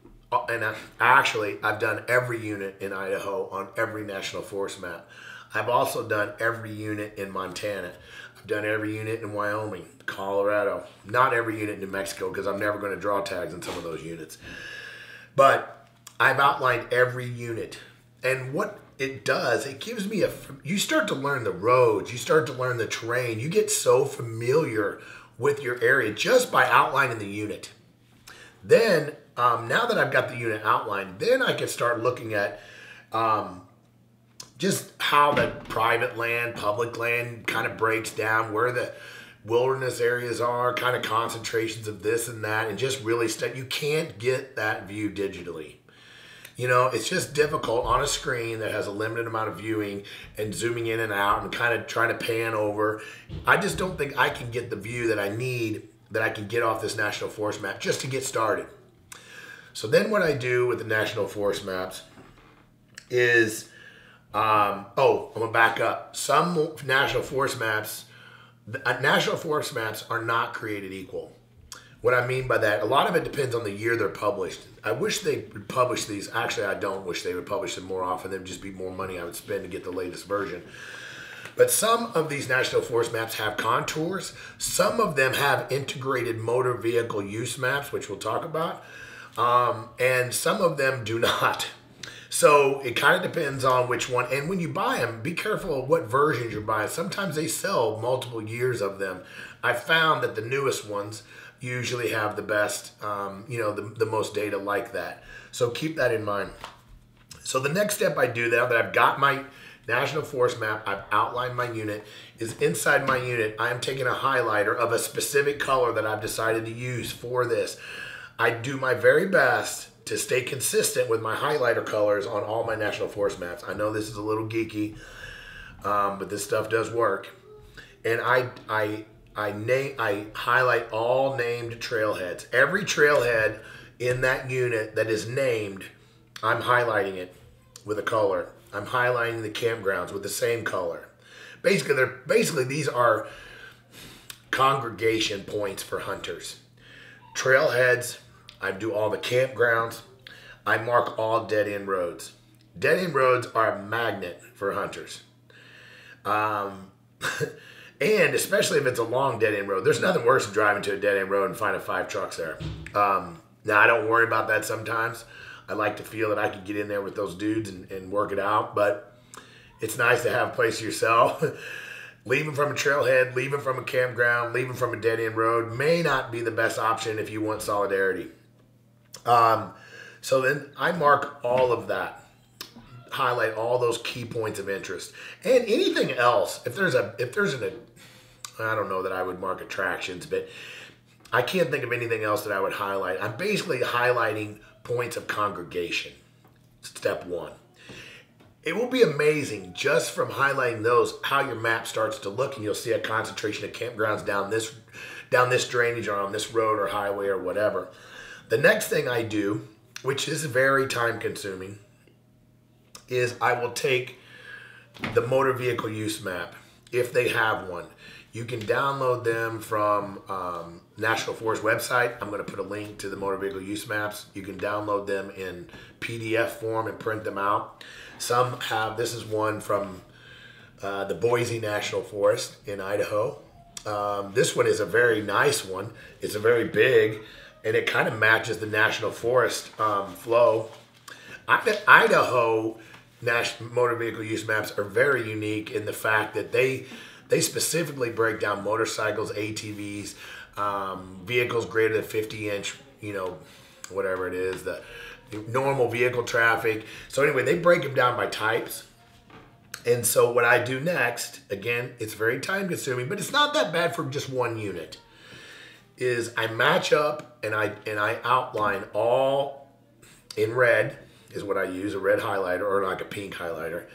And I've done every unit in Idaho on every national forest map. I've also done every unit in Montana. I've done every unit in Wyoming, Colorado. Not every unit in New Mexico, because I'm never going to draw tags in some of those units. But I've outlined every unit. And what it does, it gives me you start to learn the roads, you start to learn the terrain. You get so familiar with your area just by outlining the unit. Then, now that I've got the unit outlined, then I can start looking at just how the private land, public land kind of breaks down, where the wilderness areas are, kind of concentrations of this and that, and just really you can't get that view digitally. You know, it's just difficult on a screen that has a limited amount of viewing and zooming in and out and kind of trying to pan over. I just don't think I can get the view that I need, that I can get off this national forest map just to get started. So then what I do with the national forest maps is, I'm going to back up. Some national forest maps are not created equal. What I mean by that, a lot of it depends on the year they're published. I wish they would publish these. Actually, I don't wish they would publish them more often. There'd just be more money I would spend to get the latest version. But some of these national forest maps have contours. Some of them have integrated motor vehicle use maps, which we'll talk about. And some of them do not. So it kind of depends on which one. And when you buy them, be careful of what versions you're buying. Sometimes they sell multiple years of them. I found that the newest ones usually have the best, the most data like that. So keep that in mind. So the next step I do now that I've got my national forest map, I've outlined my unit, is inside my unit, I am taking a highlighter of a specific color that I've decided to use for this. I do my very best to stay consistent with my highlighter colors on all my national forest maps. I know this is a little geeky, but this stuff does work. And I highlight all named trailheads. Every trailhead in that unit that is named, I'm highlighting it with a color. I'm highlighting the campgrounds with the same color. Basically these are congregation points for hunters. Trailheads, I do all the campgrounds. I mark all dead-end roads. Dead-end roads are a magnet for hunters. And especially if it's a long dead-end road. There's nothing worse than driving to a dead-end road and finding 5 trucks there. Now, I don't worry about that sometimes. I like to feel that I can get in there with those dudes and work it out. But it's nice to have a place yourself. Leaving from a trailhead, leaving from a campground, leaving from a dead-end road may not be the best option if you want solidarity. So then I mark all of that. Highlight all those key points of interest. And anything else, if there's I don't know that I would mark attractions, but I can't think of anything else that I would highlight. I'm basically highlighting points of congregation. Step 1. It will be amazing just from highlighting those how your map starts to look, and you'll see a concentration of campgrounds down this drainage or on this road or highway or whatever. The next thing I do, which is very time consuming, is I will take the motor vehicle use map, if they have one. You can download them from National Forest website. I'm going to put a link to the motor vehicle use maps. You can download them in PDF form and print them out. Some have, this is one from the Boise National Forest in Idaho. This one is a very nice one. It's a very big, and it kind of matches the National Forest flow. Idaho motor vehicle use maps are very unique in the fact that they specifically break down motorcycles, ATVs, vehicles greater than 50-inch, whatever it is, the normal vehicle traffic. So anyway, they break them down by types. And so what I do next, again, it's very time consuming, but it's not that bad for just one unit, is I match up and I outline all in red, is what I use, a red highlighter or like a pink highlighter.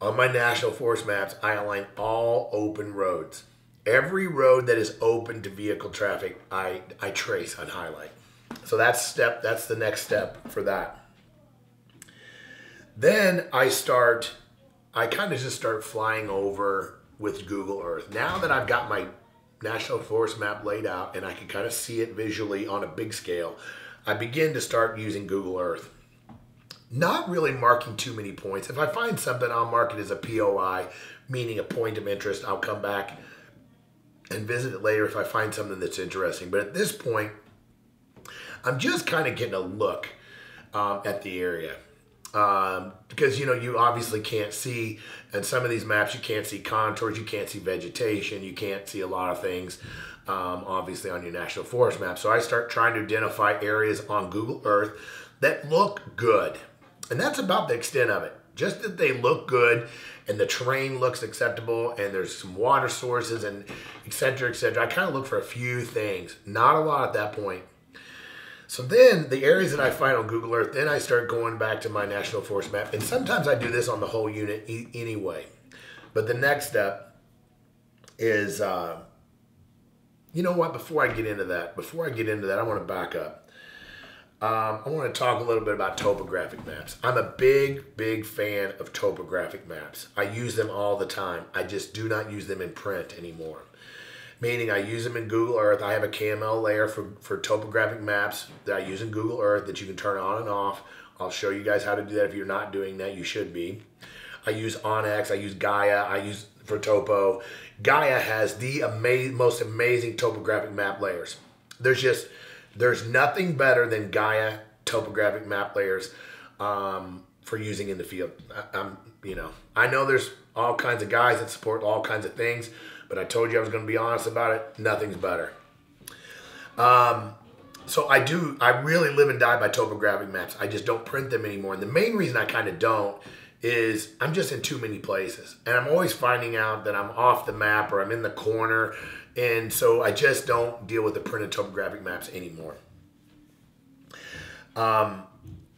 On my national forest maps, I outline all open roads. Every road that is open to vehicle traffic, I trace and highlight. So that's the next step for that. Then I kind of just start flying over with Google Earth. Now that I've got my national forest map laid out and I can kind of see it visually on a big scale, I begin to start using Google Earth. Not really marking too many points. If I find something, I'll mark it as a POI, meaning a point of interest. I'll come back and visit it later if I find something that's interesting. But at this point, I'm just kind of getting a look at the area. Because, you obviously can't see, and some of these maps, you can't see contours, you can't see vegetation, you can't see a lot of things, obviously on your national forest map. So I start trying to identify areas on Google Earth that look good. And that's about the extent of it. Just that they look good and the terrain looks acceptable and there's some water sources and et cetera, et cetera. I kind of look for a few things, not a lot at that point. So then the areas that I find on Google Earth, then I start going back to my national forest map. And sometimes I do this on the whole unit anyway. But the next step is, you know what, before I get into that, I want to back up. I want to talk a little bit about topographic maps. I'm a big fan of topographic maps. I use them all the time. I just do not use them in print anymore. Meaning I use them in Google Earth. I have a KML layer for topographic maps that I use in Google Earth that you can turn on and off. I'll show you guys how to do that. If you're not doing that, you should be. I use Onyx. I use Gaia. I use for topo. Gaia has the most amazing topographic map layers. There's nothing better than Gaia topographic map layers for using in the field. I know there's all kinds of guys that support all kinds of things, but I told you I was going to be honest about it. Nothing's better. So I really live and die by topographic maps. I just don't print them anymore. And the main reason I kind of don't is I'm just in too many places. And I'm always finding out that I'm off the map or I'm in the corner. And so I just don't deal with the printed topographic maps anymore.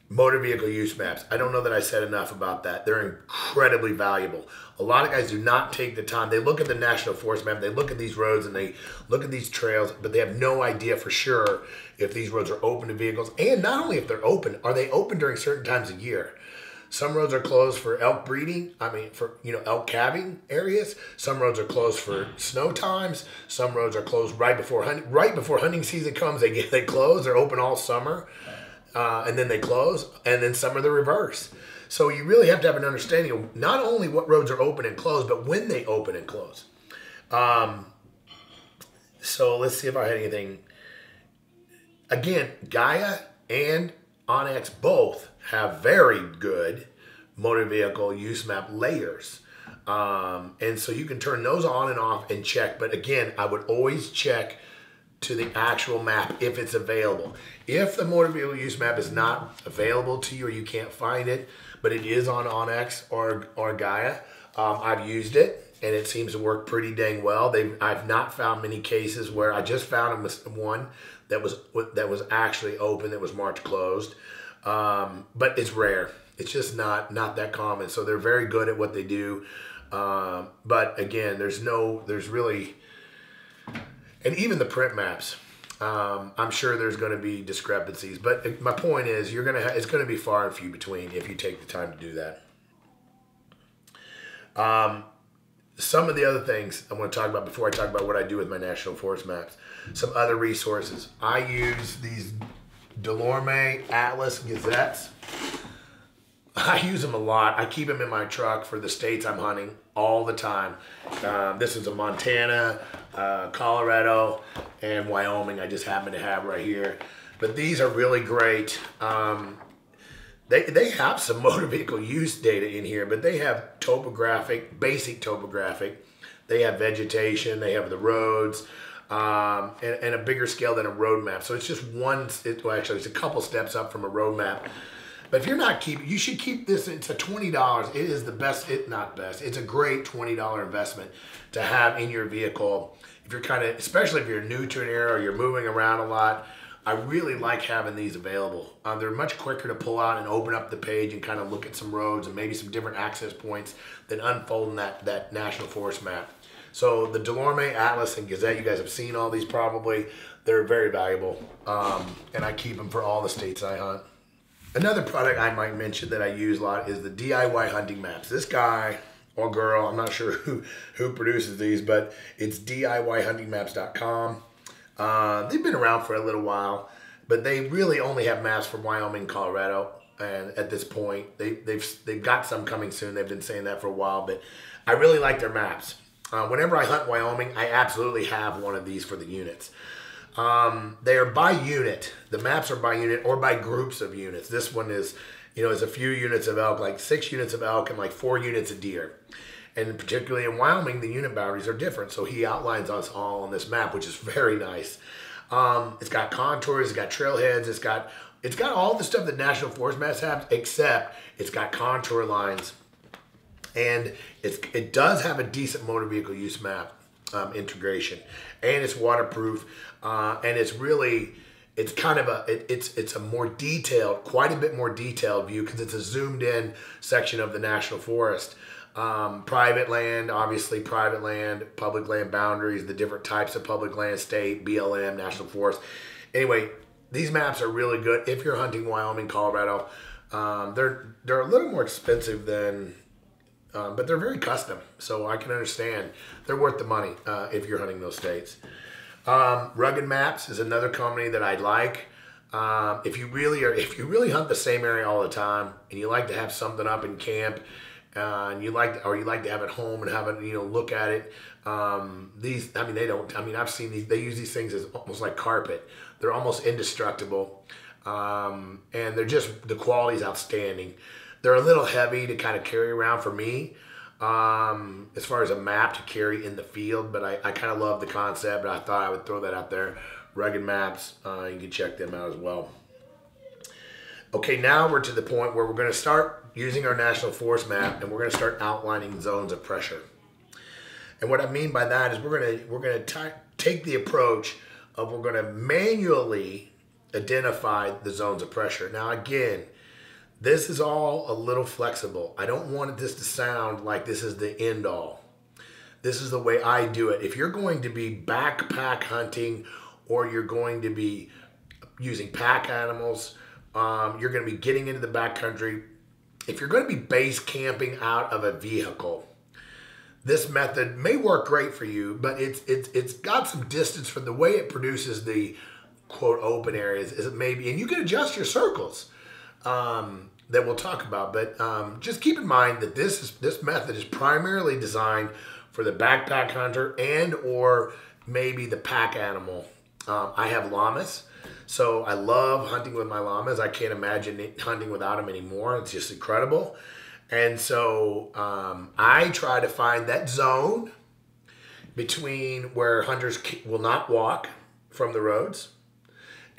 Motor vehicle use maps. I don't know that I said enough about that. They're incredibly valuable. A lot of guys do not take the time. They look at the national forest map, they look at these roads and they look at these trails, but they have no idea for sure if these roads are open to vehicles. And not only if they're open, are they open during certain times of year? Some roads are closed for elk breeding. For elk calving areas. Some roads are closed for snow times. Some roads are closed right before hunting season comes. They close. They're open all summer, and then they close. And then some are the reverse. So you really have to have an understanding of not only what roads are open and closed, but when they open and close. So let's see if I had anything. Again, Gaia and Onyx both have very good motor vehicle use map layers. And so you can turn those on and off and check. But again, I would always check to the actual map if it's available. If the motor vehicle use map is not available to you or you can't find it, but it is on Onyx or Gaia, I've used it and it seems to work pretty dang well. I've not found many cases where I just found one that was actually open that was marked closed. But it's rare. It's just not that common. So they're very good at what they do. But again, there's really, and even the print maps, I'm sure there's going to be discrepancies. But my point is, it's going to be far and few between if you take the time to do that. Some of the other things I want to talk about before I talk about what I do with my national forest maps. Some other resources. I use these Delorme Atlas Gazettes. I use them a lot. I keep them in my truck for the states I'm hunting all the time. This is a Montana, Colorado, and Wyoming I just happen to have right here. But these are really great. They have some motor vehicle use data in here, but they have basic topographic. They have vegetation, they have the roads, and a bigger scale than a road map. So it's just it's a couple steps up from a road map. But if you're not keeping, you should keep this. It's a $20. It is the best, not best. It's a great $20 investment to have in your vehicle. If you're especially if you're new to an area or you're moving around a lot, I really like having these available. They're much quicker to pull out and open up the page and kind of look at some roads and maybe some different access points than unfolding that National Forest map. So the Delorme, Atlas, and Gazette, you guys have seen all these probably. They're very valuable, and I keep them for all the states I hunt. Another product I might mention that I use a lot is the DIY hunting maps. This guy or girl, I'm not sure who produces these, but it's DIYhuntingmaps.com. They've been around for a little while, but they really only have maps for Wyoming, Colorado, and at this point, they've got some coming soon. They've been saying that for a while, but I really like their maps. Whenever I hunt Wyoming, I absolutely have one of these for the units. They are by unit. The maps are by unit or by groups of units. This one is, is a few units of elk, like 6 units of elk and like 4 units of deer. And particularly in Wyoming, the unit boundaries are different. So he outlines us all on this map, which is very nice. It's got contours, it's got trailheads, it's got all the stuff that National Forest maps have, except it's got contour lines. And it does have a decent motor vehicle use map integration. And it's waterproof. And it's really, it's kind of it's a more detailed, quite a bit more detailed view because it's a zoomed in section of the National Forest. Private land, obviously private land, public land boundaries, the different types of public land, state, BLM, National Forest. Anyway, these maps are really good if you're hunting Wyoming, Colorado. They're a little more expensive than, but they're very custom, so I can understand. They're worth the money if you're hunting those states. Rugged Maps is another company that I like. If you really hunt the same area all the time and you like to have something up in camp, and you like to have it home and have it, look at it. I've seen these, they use these things as almost like carpet. They're almost indestructible. And the quality is outstanding. They're a little heavy to kind of carry around for me, as far as a map to carry in the field, but I kind of love the concept, but I thought I would throw that out there. Rugged Maps, you can check them out as well. Okay, now we're to the point where we're going to start using our National Forest map and we're going to start outlining zones of pressure. And what I mean by that is we're going to take the approach of we're going to manually identify the zones of pressure. Now again, this is all a little flexible. I don't want this to sound like this is the end all. This is the way I do it. If you're going to be backpack hunting or you're going to be using pack animals, you're going to be getting into the backcountry. If you're going to be base camping out of a vehicle, this method may work great for you, but it's got some distance from the way it produces the quote open areas. Is it maybe, and you can adjust your circles that we'll talk about, but just keep in mind that this method is primarily designed for the backpack hunter and or maybe the pack animal. I have llamas. So I love hunting with my llamas. I can't imagine hunting without them anymore. It's just incredible. And so I try to find that zone between where hunters will not walk from the roads.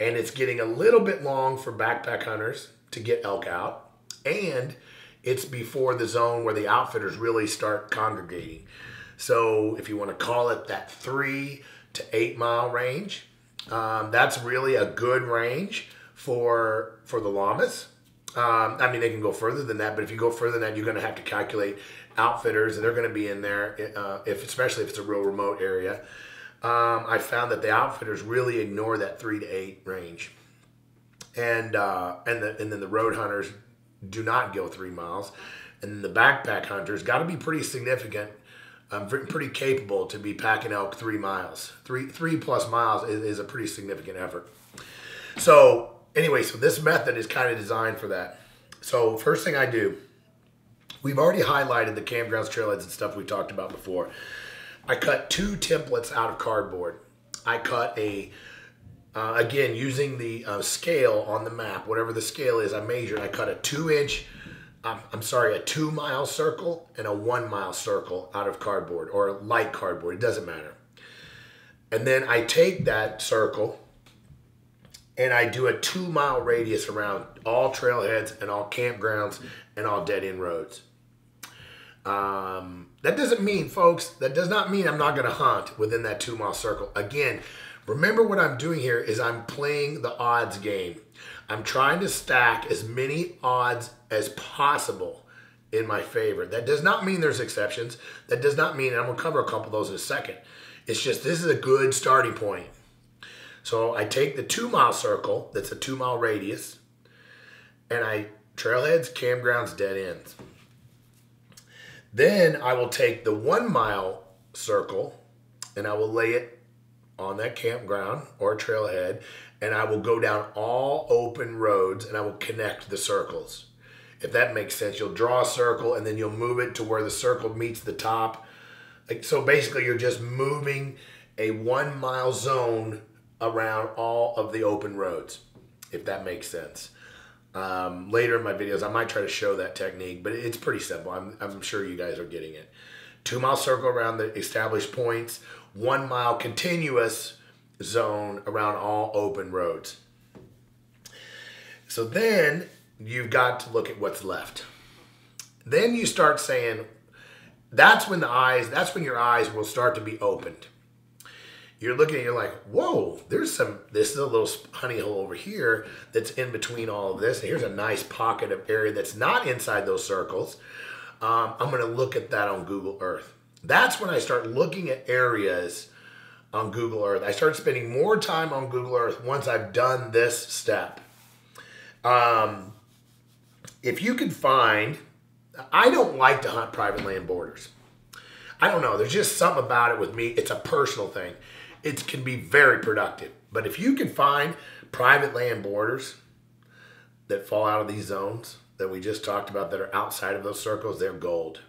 And it's getting a little bit long for backpack hunters to get elk out. And it's before the zone where the outfitters really start congregating. So if you want to call it that 3 to 8 mile range, that's really a good range for the llamas. They can go further than that, but if you go further than that, you're going to have to calculate outfitters, and they're going to be in there, especially if it's a real remote area. I found that the outfitters really ignore that 3 to 8 range, and then the road hunters do not go 3 miles, and the backpack hunters got to be pretty significant. Pretty capable to be packing elk 3 miles. 3 plus miles is a pretty significant effort. So anyway, so this method is kind of designed for that. So first thing I do, we've already highlighted the campgrounds, trailheads, and stuff we talked about before. I cut 2 templates out of cardboard. I cut again, using the scale on the map, whatever the scale is, I measured. I cut a 2 mile circle and a 1 mile circle out of cardboard or light cardboard. It doesn't matter. And then I take that circle and I do a 2-mile radius around all trailheads and all campgrounds and all dead-end roads. That doesn't mean, folks, that does not mean I'm not going to hunt within that 2-mile circle. Again, remember what I'm doing here is I'm playing the odds game. I'm trying to stack as many odds as possible in my favor. That does not mean there's exceptions. That does not mean, and I'm going to cover a couple of those in a second. It's just this is a good starting point. So I take the 2-mile circle, that's a 2-mile radius, and I trailheads, campgrounds, dead ends. Then I will take the 1-mile circle and I will lay it on that campground or trailhead, and I will go down all open roads and I will connect the circles. If that makes sense, you'll draw a circle and then you'll move it to where the circle meets the top. So basically you're just moving a 1-mile zone around all of the open roads, if that makes sense. Later in my videos, I might try to show that technique, but it's pretty simple. I'm sure you guys are getting it. 2-mile circle around the established points, 1-mile continuous zone around all open roads. So then you've got to look at what's left. Then you start saying, that's when your eyes will start to be opened. You're looking and you're like, whoa, this is a little honey hole over here that's in between all of this. And here's a nice pocket of area that's not inside those circles. I'm going to look at that on Google Earth. That's when I start looking at areas on Google Earth. I start spending more time on Google Earth once I've done this step. If you can find, I don't like to hunt private land borders. I don't know. There's just something about it with me. It's a personal thing. It can be very productive. But if you can find private land borders that fall out of these zones that we just talked about that are outside of those circles, they're gold.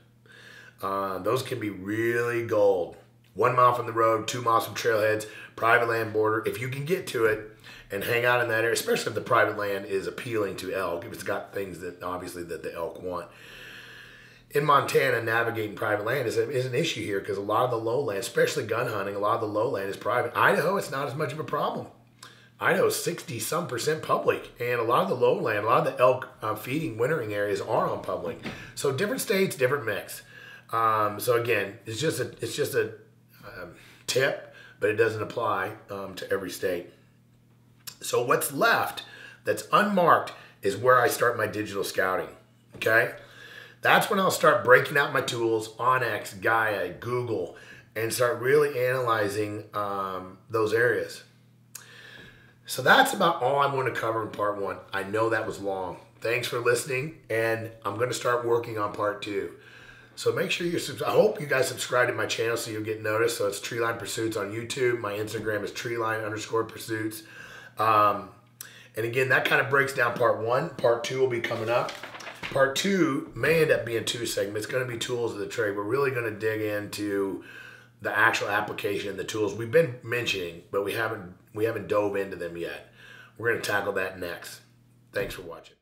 Those can be really gold. 1 mile from the road, 2 miles from trailheads, private land border. If you can get to it and hang out in that area, especially if the private land is appealing to elk, if it's got things that obviously that the elk want. In Montana, navigating private land is an issue here because a lot of the lowland, especially gun hunting, a lot of the lowland is private. Idaho, it's not as much of a problem. Idaho is 60-some% public, and a lot of the lowland, a lot of the elk feeding, wintering areas are on public. So different states, different mix. So again, it's just a tip, but it doesn't apply to every state. So what's left that's unmarked is where I start my digital scouting. Okay. That's when I'll start breaking out my tools, Onyx, Gaia, Google, and start really analyzing those areas. So that's about all I'm going to cover in part 1. I know that was long. Thanks for listening, and I'm going to start working on part 2. So make sure you subscribe. I hope you guys subscribe to my channel so you'll get noticed. So it's Treeline Pursuits on YouTube. My Instagram is treeline_pursuits. And again, that kind of breaks down part 1. Part 2 will be coming up. Part 2 may end up being 2 segments. It's going to be tools of the trade. We're really going to dig into the actual application, the tools we've been mentioning, but we haven't dove into them yet. We're going to tackle that next. Thanks for watching.